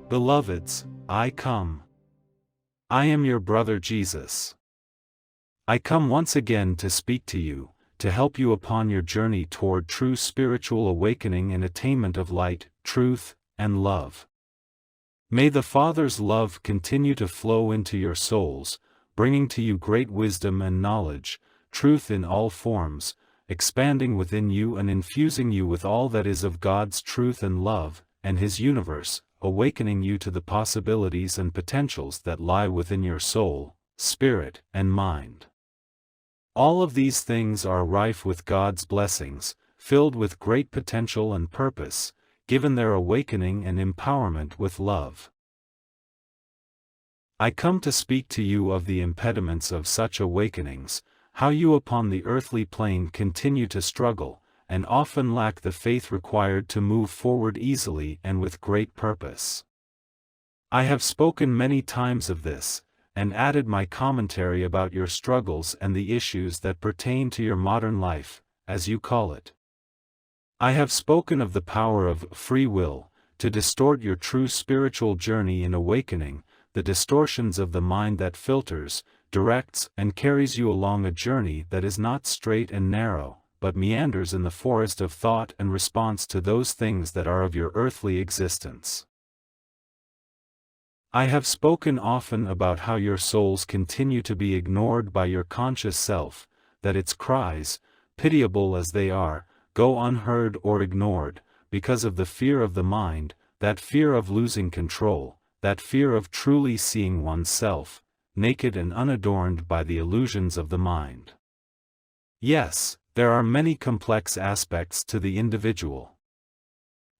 Beloveds, I come. I am your brother Jesus. I come once again to speak to you, to help you upon your journey toward true spiritual awakening and attainment of light, truth, and love. May the Father's love continue to flow into your souls, bringing to you great wisdom and knowledge, truth in all forms, expanding within you and infusing you with all that is of God's truth and love, and His universe, awakening you to the possibilities and potentials that lie within your soul, spirit, and mind. All of these things are rife with God's blessings, filled with great potential and purpose, given their awakening and empowerment with love. I come to speak to you of the impediments of such awakenings, how you upon the earthly plane continue to struggle, and often lack the faith required to move forward easily and with great purpose. I have spoken many times of this, and added my commentary about your struggles and the issues that pertain to your modern life, as you call it. I have spoken of the power of free will, to distort your true spiritual journey in awakening, the distortions of the mind that filters, directs, and carries you along a journey that is not straight and narrow, but meanders in the forest of thought and response to those things that are of your earthly existence. I have spoken often about how your souls continue to be ignored by your conscious self, that its cries, pitiable as they are, go unheard or ignored, because of the fear of the mind, that fear of losing control, that fear of truly seeing oneself, naked and unadorned by the illusions of the mind. Yes, there are many complex aspects to the individual.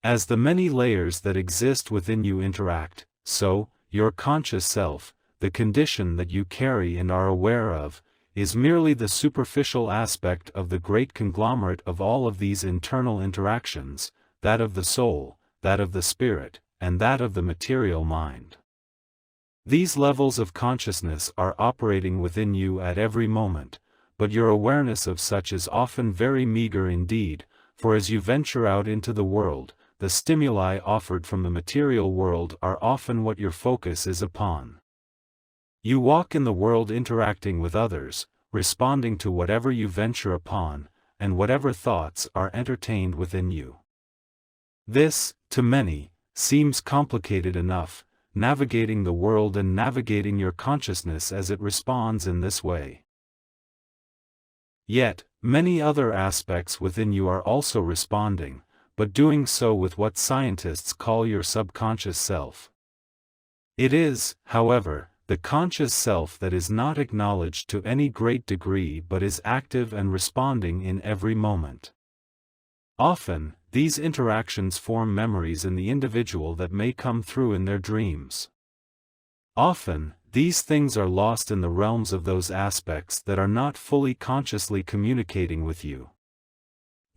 As the many layers that exist within you interact, so, your conscious self, the condition that you carry and are aware of, is merely the superficial aspect of the great conglomerate of all of these internal interactions, that of the soul, that of the spirit, and that of the material mind. These levels of consciousness are operating within you at every moment, but your awareness of such is often very meager indeed, for as you venture out into the world, the stimuli offered from the material world are often what your focus is upon. You walk in the world interacting with others, responding to whatever you venture upon, and whatever thoughts are entertained within you. This, to many, seems complicated enough, navigating the world and navigating your consciousness as it responds in this way. Yet, many other aspects within you are also responding, but doing so with what scientists call your subconscious self. It is, however, the conscious self that is not acknowledged to any great degree but is active and responding in every moment. Often, these interactions form memories in the individual that may come through in their dreams. Often, these things are lost in the realms of those aspects that are not fully consciously communicating with you.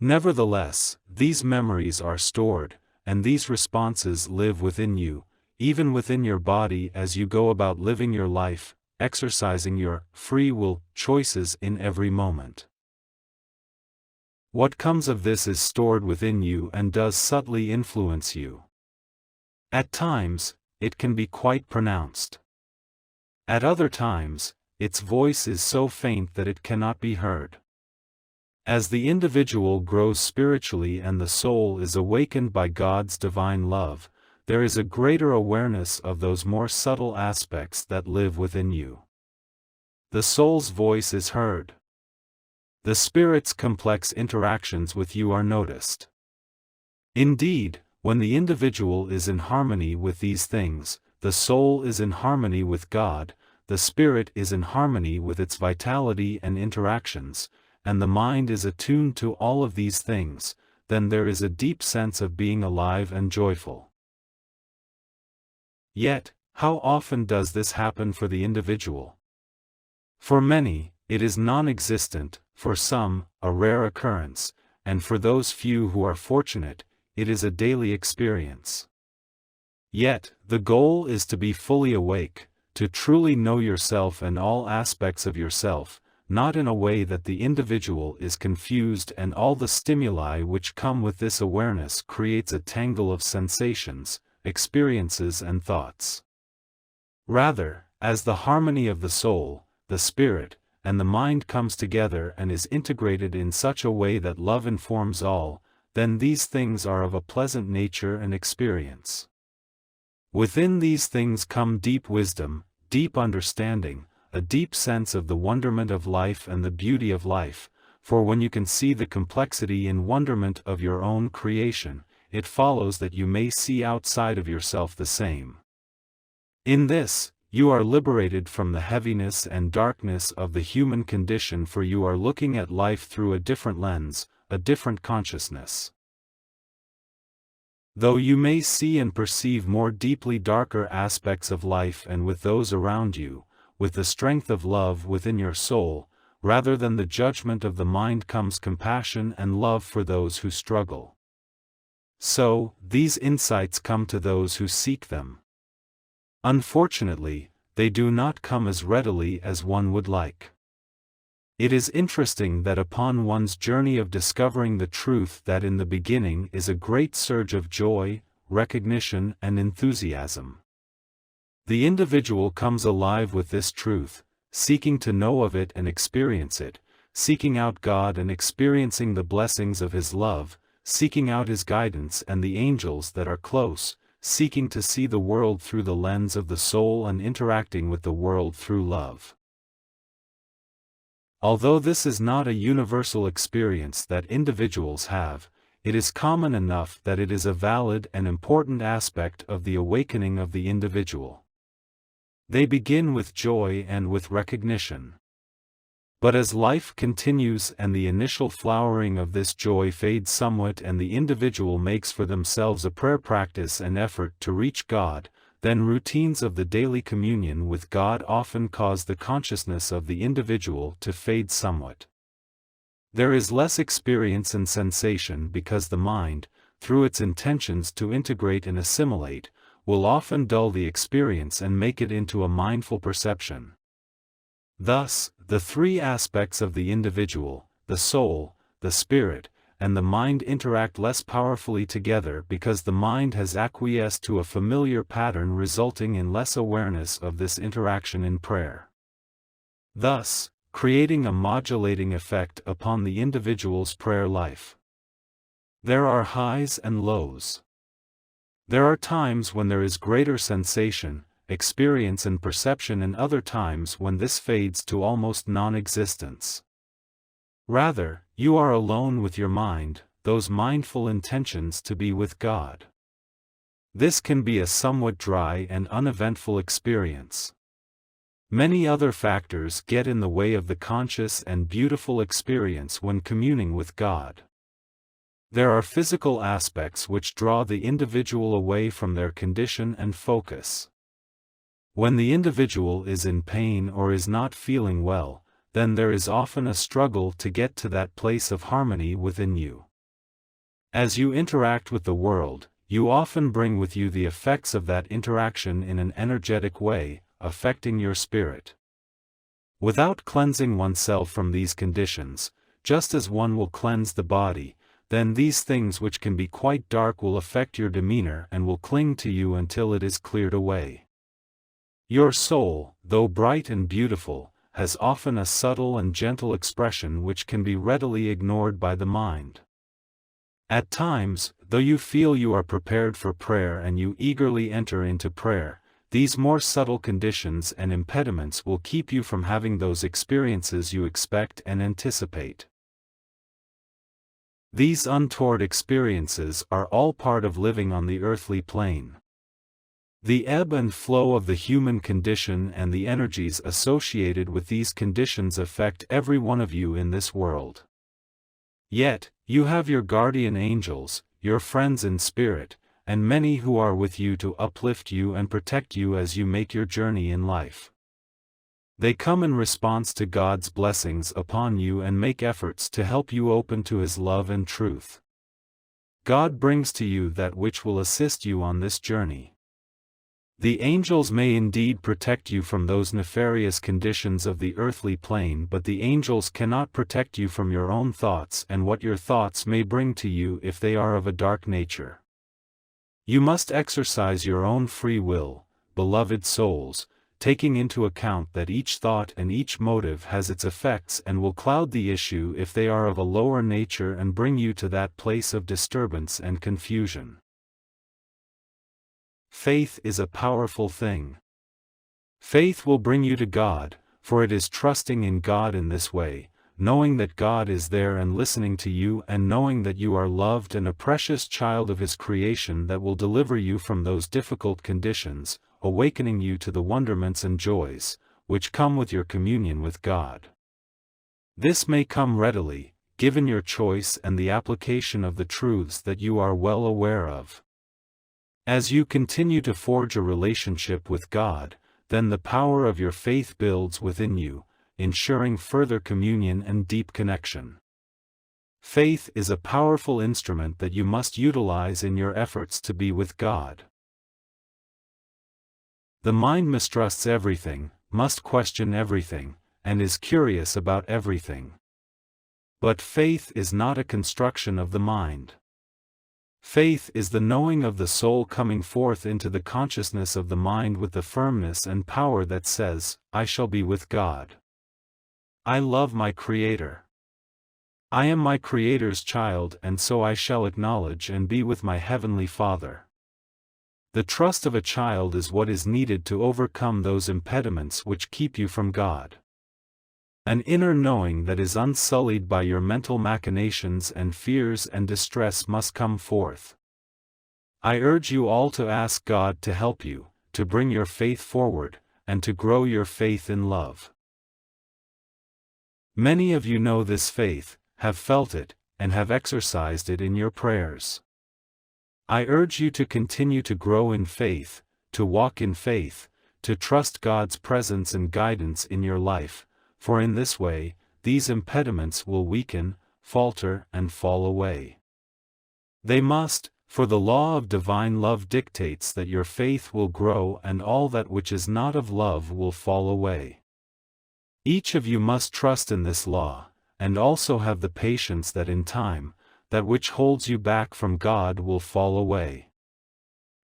Nevertheless, these memories are stored, and these responses live within you, even within your body as you go about living your life, exercising your free will choices in every moment. What comes of this is stored within you and does subtly influence you. At times, it can be quite pronounced. At other times, its voice is so faint that it cannot be heard. As the individual grows spiritually and the soul is awakened by God's divine love, there is a greater awareness of those more subtle aspects that live within you. The soul's voice is heard. The spirit's complex interactions with you are noticed. Indeed, when the individual is in harmony with these things, the soul is in harmony with God, the spirit is in harmony with its vitality and interactions, and the mind is attuned to all of these things, then there is a deep sense of being alive and joyful. Yet, how often does this happen for the individual? For many, it is non-existent, for some, a rare occurrence, and for those few who are fortunate, it is a daily experience. Yet, the goal is to be fully awake, to truly know yourself and all aspects of yourself, not in a way that the individual is confused, and all the stimuli which come with this awareness creates a tangle of sensations, experiences and thoughts. Rather, as the harmony of the soul, the spirit, and the mind comes together and is integrated in such a way that love informs all, then these things are of a pleasant nature and experience. Within these things come deep wisdom, deep understanding, a deep sense of the wonderment of life and the beauty of life, for when you can see the complexity and wonderment of your own creation, it follows that you may see outside of yourself the same. In this, you are liberated from the heaviness and darkness of the human condition, for you are looking at life through a different lens, a different consciousness. Though you may see and perceive more deeply darker aspects of life and with those around you, with the strength of love within your soul, rather than the judgment of the mind comes compassion and love for those who struggle. So, these insights come to those who seek them. Unfortunately, they do not come as readily as one would like. It is interesting that upon one's journey of discovering the truth, that in the beginning is a great surge of joy, recognition and enthusiasm. The individual comes alive with this truth, seeking to know of it and experience it, seeking out God and experiencing the blessings of His love, seeking out His guidance and the angels that are close, seeking to see the world through the lens of the soul and interacting with the world through love. Although this is not a universal experience that individuals have, it is common enough that it is a valid and important aspect of the awakening of the individual. They begin with joy and with recognition. But as life continues and the initial flowering of this joy fades somewhat and the individual makes for themselves a prayer practice and effort to reach God, then routines of the daily communion with God often cause the consciousness of the individual to fade somewhat. There is less experience and sensation because the mind, through its intentions to integrate and assimilate, will often dull the experience and make it into a mindful perception. Thus, the three aspects of the individual, the soul, the spirit, and the mind interact less powerfully together because the mind has acquiesced to a familiar pattern, resulting in less awareness of this interaction in prayer. Thus, creating a modulating effect upon the individual's prayer life. There are highs and lows. There are times when there is greater sensation, experience and perception, and other times when this fades to almost non-existence. Rather, you are alone with your mind, those mindful intentions to be with God. This can be a somewhat dry and uneventful experience. Many other factors get in the way of the conscious and beautiful experience when communing with God. There are physical aspects which draw the individual away from their condition and focus. When the individual is in pain or is not feeling well, then there is often a struggle to get to that place of harmony within you. As you interact with the world, you often bring with you the effects of that interaction in an energetic way, affecting your spirit. Without cleansing oneself from these conditions, just as one will cleanse the body, then these things which can be quite dark will affect your demeanor and will cling to you until it is cleared away. Your soul, though bright and beautiful, has often a subtle and gentle expression which can be readily ignored by the mind. At times, though you feel you are prepared for prayer and you eagerly enter into prayer, these more subtle conditions and impediments will keep you from having those experiences you expect and anticipate. These untoward experiences are all part of living on the earthly plane. The ebb and flow of the human condition and the energies associated with these conditions affect every one of you in this world. Yet, you have your guardian angels, your friends in spirit, and many who are with you to uplift you and protect you as you make your journey in life. They come in response to God's blessings upon you and make efforts to help you open to His love and truth. God brings to you that which will assist you on this journey. The angels may indeed protect you from those nefarious conditions of the earthly plane, but the angels cannot protect you from your own thoughts and what your thoughts may bring to you if they are of a dark nature. You must exercise your own free will, beloved souls, taking into account that each thought and each motive has its effects and will cloud the issue if they are of a lower nature and bring you to that place of disturbance and confusion. Faith is a powerful thing. Faith will bring you to God, for it is trusting in God in this way, knowing that God is there and listening to you and knowing that you are loved and a precious child of His creation that will deliver you from those difficult conditions, awakening you to the wonderments and joys, which come with your communion with God. This may come readily, given your choice and the application of the truths that you are well aware of. As you continue to forge a relationship with God, then the power of your faith builds within you, ensuring further communion and deep connection. Faith is a powerful instrument that you must utilize in your efforts to be with God. The mind mistrusts everything, must question everything, and is curious about everything. But faith is not a construction of the mind. Faith is the knowing of the soul coming forth into the consciousness of the mind with the firmness and power that says, I shall be with God. I love my Creator. I am my Creator's child, and so I shall acknowledge and be with my Heavenly Father. The trust of a child is what is needed to overcome those impediments which keep you from God. An inner knowing that is unsullied by your mental machinations and fears and distress must come forth. I urge you all to ask God to help you, to bring your faith forward, and to grow your faith in love. Many of you know this faith, have felt it, and have exercised it in your prayers. I urge you to continue to grow in faith, to walk in faith, to trust God's presence and guidance in your life, for in this way, these impediments will weaken, falter and fall away. They must, for the law of divine love dictates that your faith will grow and all that which is not of love will fall away. Each of you must trust in this law, and also have the patience that in time, that which holds you back from God will fall away.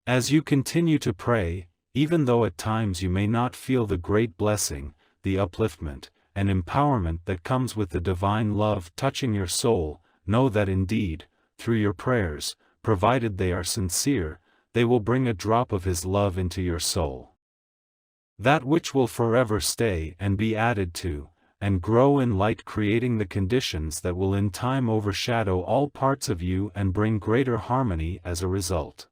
As you continue to pray, even though at times you may not feel the great blessing, the upliftment, and empowerment that comes with the divine love touching your soul, know that indeed, through your prayers, provided they are sincere, they will bring a drop of His love into your soul. That which will forever stay and be added to, and grow in light, creating the conditions that will in time overshadow all parts of you and bring greater harmony as a result.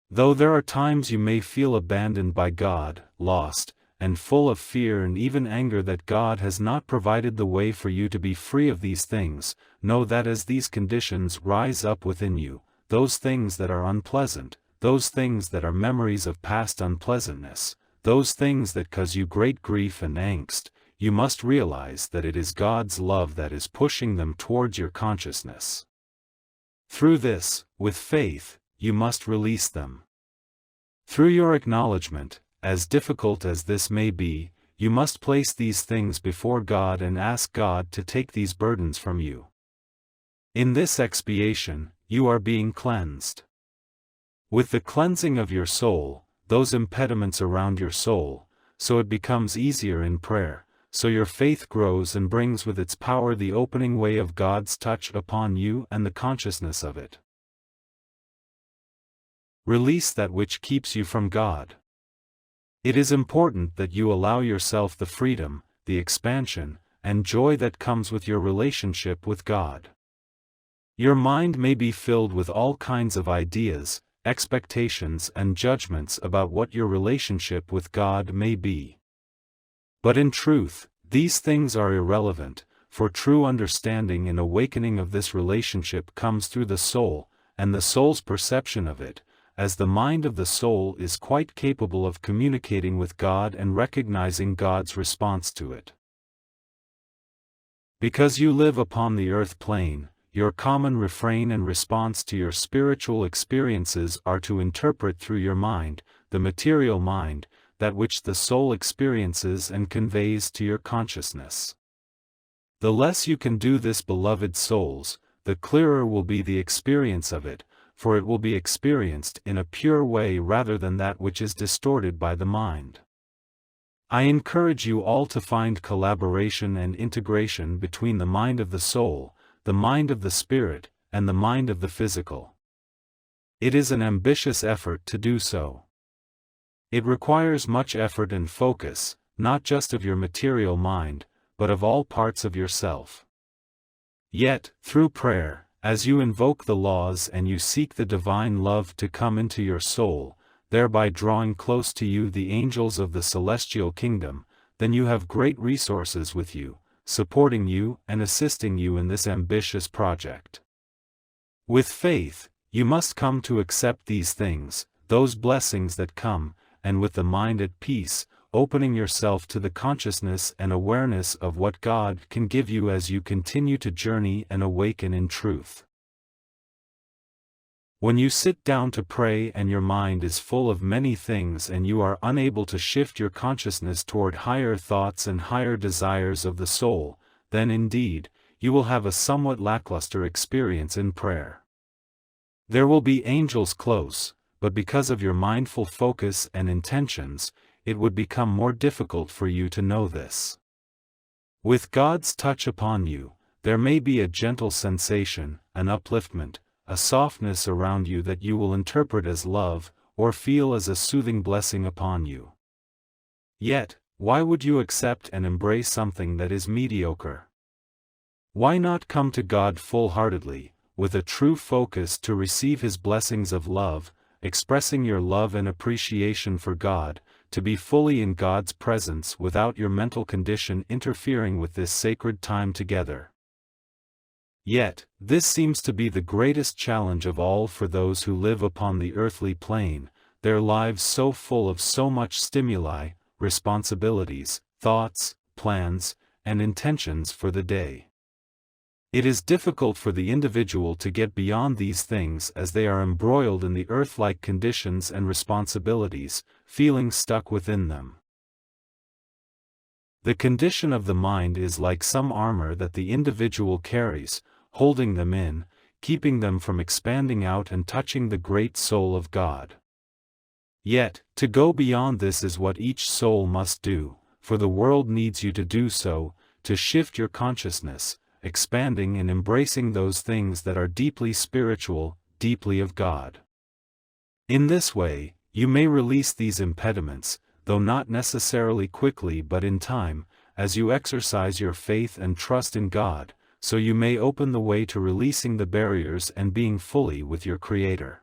Though there are times you may feel abandoned by God, lost, and full of fear and even anger that God has not provided the way for you to be free of these things, know that as these conditions rise up within you, those things that are unpleasant, those things that are memories of past unpleasantness, those things that cause you great grief and angst, you must realize that it is God's love that is pushing them towards your consciousness. Through this, with faith, you must release them. Through your acknowledgement, as difficult as this may be, you must place these things before God and ask God to take these burdens from you. In this expiation, you are being cleansed. With the cleansing of your soul, those impediments around your soul, so it becomes easier in prayer, so your faith grows and brings with its power the opening way of God's touch upon you and the consciousness of it. Release that which keeps you from God. It is important that you allow yourself the freedom, the expansion, and joy that comes with your relationship with God. Your mind may be filled with all kinds of ideas, expectations and judgments about what your relationship with God may be. But in truth, these things are irrelevant, for true understanding and awakening of this relationship comes through the soul, and the soul's perception of it, as the mind of the soul is quite capable of communicating with God and recognizing God's response to it. Because you live upon the earth plane, your common refrain and response to your spiritual experiences are to interpret through your mind, the material mind, that which the soul experiences and conveys to your consciousness. The less you can do this, beloved souls, the clearer will be the experience of it, for it will be experienced in a pure way rather than that which is distorted by the mind. I encourage you all to find collaboration and integration between the mind of the soul, the mind of the spirit, and the mind of the physical. It is an ambitious effort to do so. It requires much effort and focus, not just of your material mind, but of all parts of yourself. Yet, through prayer, as you invoke the laws and you seek the divine love to come into your soul, thereby drawing close to you the angels of the celestial kingdom, then you have great resources with you, supporting you and assisting you in this ambitious project. With faith, you must come to accept these things, those blessings that come, and with the mind at peace, opening yourself to the consciousness and awareness of what God can give you as you continue to journey and awaken in truth. When you sit down to pray and your mind is full of many things and you are unable to shift your consciousness toward higher thoughts and higher desires of the soul, then indeed, you will have a somewhat lackluster experience in prayer. There will be angels close, but because of your mindful focus and intentions, it would become more difficult for you to know this. With God's touch upon you, there may be a gentle sensation, an upliftment, a softness around you that you will interpret as love, or feel as a soothing blessing upon you. Yet, why would you accept and embrace something that is mediocre? Why not come to God full-heartedly, with a true focus to receive His blessings of love, expressing your love and appreciation for God, to be fully in God's presence without your mental condition interfering with this sacred time together? Yet, this seems to be the greatest challenge of all for those who live upon the earthly plane, their lives so full of so much stimuli, responsibilities, thoughts, plans, and intentions for the day. It is difficult for the individual to get beyond these things as they are embroiled in the earth-like conditions and responsibilities, feeling stuck within them. The condition of the mind is like some armor that the individual carries, holding them in, keeping them from expanding out and touching the great soul of God. Yet, to go beyond this is what each soul must do, for the world needs you to do so, to shift your consciousness, expanding and embracing those things that are deeply spiritual, deeply of God. In this way, you may release these impediments, though not necessarily quickly but in time, as you exercise your faith and trust in God, so you may open the way to releasing the barriers and being fully with your Creator.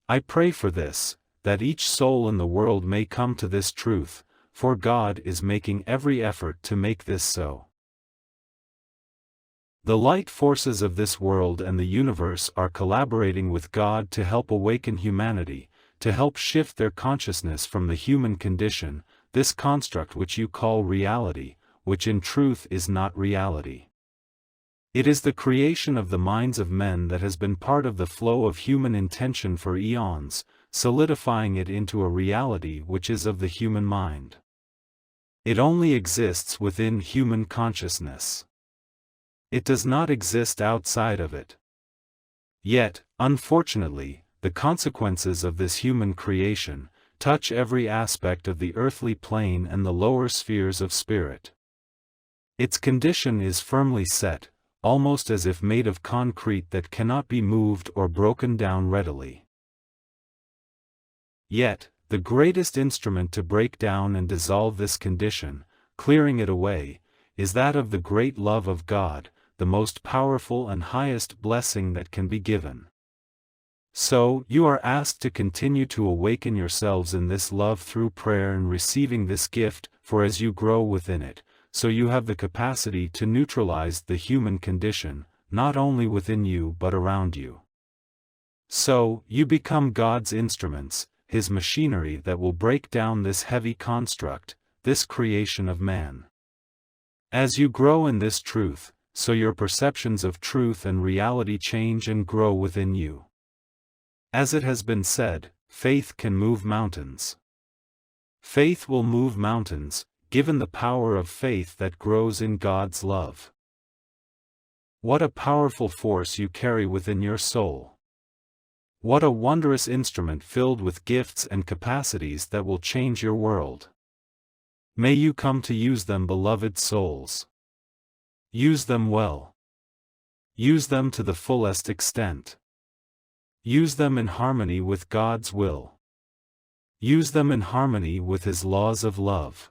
I pray for this, that each soul in the world may come to this truth, for God is making every effort to make this so. The light forces of this world and the universe are collaborating with God to help awaken humanity, to help shift their consciousness from the human condition, this construct which you call reality, which in truth is not reality. It is the creation of the minds of men that has been part of the flow of human intention for eons, solidifying it into a reality which is of the human mind. It only exists within human consciousness. It does not exist outside of it. Yet, unfortunately, the consequences of this human creation touch every aspect of the earthly plane and the lower spheres of spirit. Its condition is firmly set, almost as if made of concrete that cannot be moved or broken down readily. Yet, the greatest instrument to break down and dissolve this condition, clearing it away, is that of the great love of God, the most powerful and highest blessing that can be given. So, you are asked to continue to awaken yourselves in this love through prayer and receiving this gift, for as you grow within it, so you have the capacity to neutralize the human condition, not only within you but around you. So, you become God's instruments, His machinery that will break down this heavy construct, this creation of man. As you grow in this truth, so your perceptions of truth and reality change and grow within you. As it has been said, faith can move mountains. Faith will move mountains, given the power of faith that grows in God's love. What a powerful force you carry within your soul. What a wondrous instrument filled with gifts and capacities that will change your world. May you come to use them, beloved souls. Use them well. Use them to the fullest extent. Use them in harmony with God's will. Use them in harmony with His laws of love.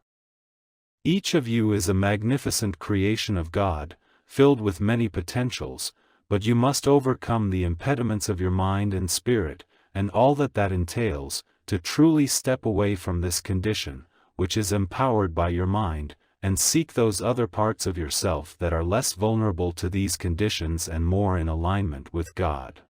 Each of you is a magnificent creation of God, filled with many potentials, but you must overcome the impediments of your mind and spirit, and all that entails, to truly step away from this condition, which is empowered by your mind, and seek those other parts of yourself that are less vulnerable to these conditions and more in alignment with God.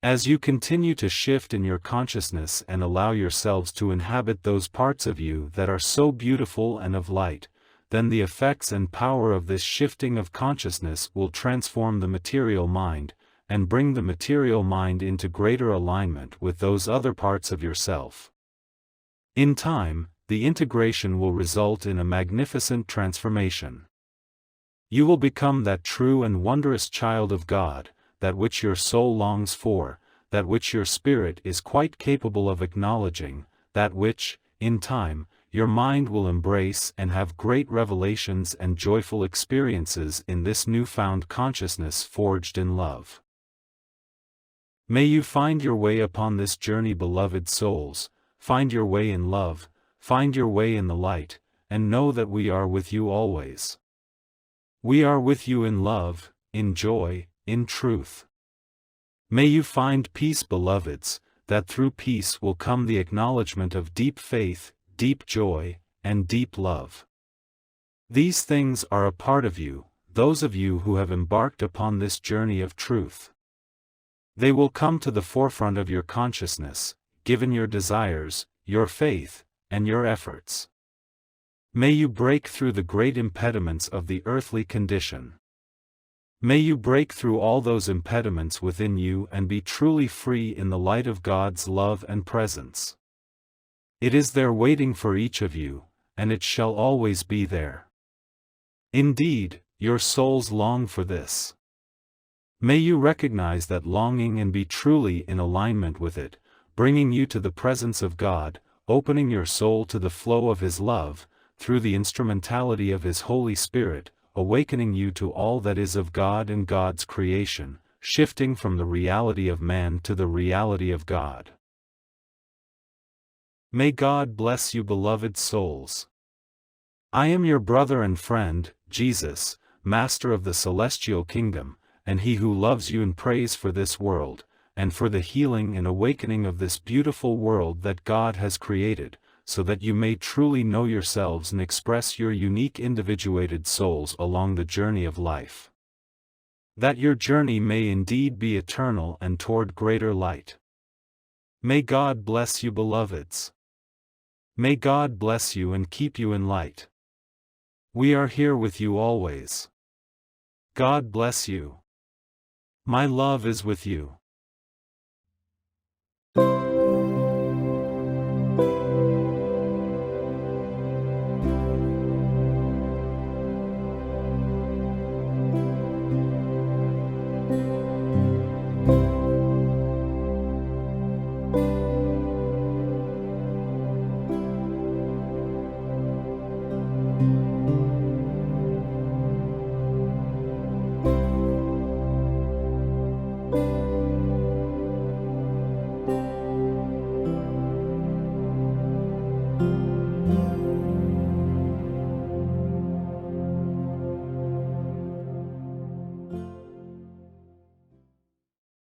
As you continue to shift in your consciousness and allow yourselves to inhabit those parts of you that are so beautiful and of light, then the effects and power of this shifting of consciousness will transform the material mind, and bring the material mind into greater alignment with those other parts of yourself. In time, the integration will result in a magnificent transformation. You will become that true and wondrous child of God, that which your soul longs for, that which your spirit is quite capable of acknowledging, that which, in time, your mind will embrace and have great revelations and joyful experiences in this newfound consciousness forged in love. May you find your way upon this journey, beloved souls, find your way in love, find your way in the light, and know that we are with you always. We are with you in love, in joy, in truth. May you find peace, beloveds, that through peace will come the acknowledgement of deep faith, deep joy, and deep love. These things are a part of you, those of you who have embarked upon this journey of truth. They will come to the forefront of your consciousness, given your desires, your faith, and your efforts. May you break through the great impediments of the earthly condition. May you break through all those impediments within you and be truly free in the light of God's love and presence. It is there waiting for each of you, and it shall always be there. Indeed, your souls long for this. May you recognize that longing and be truly in alignment with it, bringing you to the presence of God, opening your soul to the flow of His love, through the instrumentality of His Holy Spirit, awakening you to all that is of God and God's creation, shifting from the reality of man to the reality of God. May God bless you, beloved souls. I am your brother and friend, Jesus, Master of the Celestial Kingdom, and He who loves you and prays for this world, and for the healing and awakening of this beautiful world that God has created, so that you may truly know yourselves and express your unique individuated souls along the journey of life. That your journey may indeed be eternal and toward greater light. May God bless you, beloveds. May God bless you and keep you in light. We are here with you always. God bless you. My love is with you.